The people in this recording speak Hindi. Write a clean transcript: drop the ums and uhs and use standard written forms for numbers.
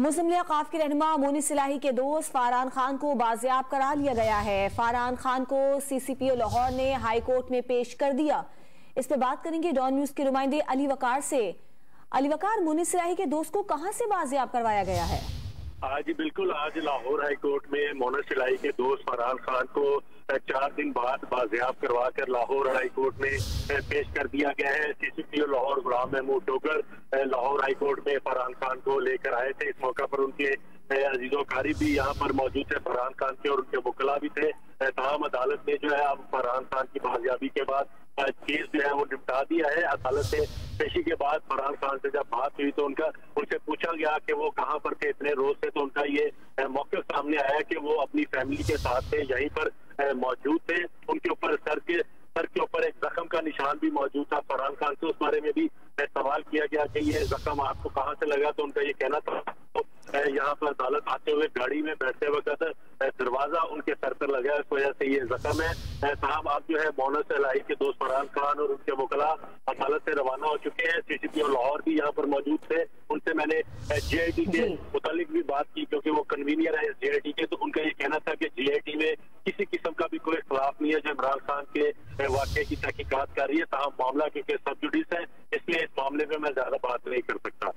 मुस्लिम लीग ख़ाफ के रहनुमा मोनिस इलाही के दोस्त फरहान खान को बाजियाब करा लिया गया है। फरहान खान को CCPO लाहौर ने हाई कोर्ट में पेश कर दिया। इस पर बात करेंगे डॉन न्यूज के नुमाइंदे अली वकार से। अली वकार, मोनिस इलाही के दोस्त को कहां से बाजियाब करवाया गया है? जी बिल्कुल, आज लाहौर हाई कोर्ट में मोनिस इलाही के दोस्त फरहान खान को 4 दिन बाद बाजियाब करवा कर लाहौर हाई कोर्ट में पेश कर दिया गया है। CCPO लाहौर गुलाम महमूद डोगर लाहौर हाई कोर्ट में फरहान खान को लेकर आए थे। इस मौका पर उनके अजीजो कारी भी यहाँ पर मौजूद थे, फरहान खान के, और उनके मुकला भी थे। तमाम अदालत ने जो है अब फरहान खान की बाजियाबी के बाद केस जो है वो निपटा दिया है। अदालत से पेशी के बाद फरहान खान से जब बात हुई तो उनसे पूछा गया कि वो कहाँ पर थे इतने रोज से, तो उनका ये मौके सामने आया कि वो अपनी फैमिली के साथ थे, यहीं पर मौजूद थे। उनके ऊपर सर के ऊपर एक जख्म का निशान भी मौजूद था। फरहान खान से उस बारे में भी सवाल किया गया कि ये जख्म आपको कहाँ से लगा, तो उनका ये कहना था यहाँ पर अदालत आते हुए गाड़ी में बैठते वक्त दरवाजा उनके सर पर लगा, इस वजह से ये जख्म है। साहब आप जो है मोनिस इलाही के दोस्त फरहान खान और उनके मुकला अदालत से रवाना हो चुके हैं। CCPO लाहौर भी यहाँ पर मौजूद थे। उनसे मैंने GIT के मुतालिक भी बात की, क्योंकि वो कन्वीनियर है GIT के, तो उनका ये कहना था कि GIT में किसी किस्म का भी कोई खिलाफ नहीं है जो इमरान खान के वाकये की तहकीकात कर रही है। तमाम मामला क्योंकि सब जुडिस है, इसलिए इस मामले में मैं ज्यादा बात नहीं कर सकता।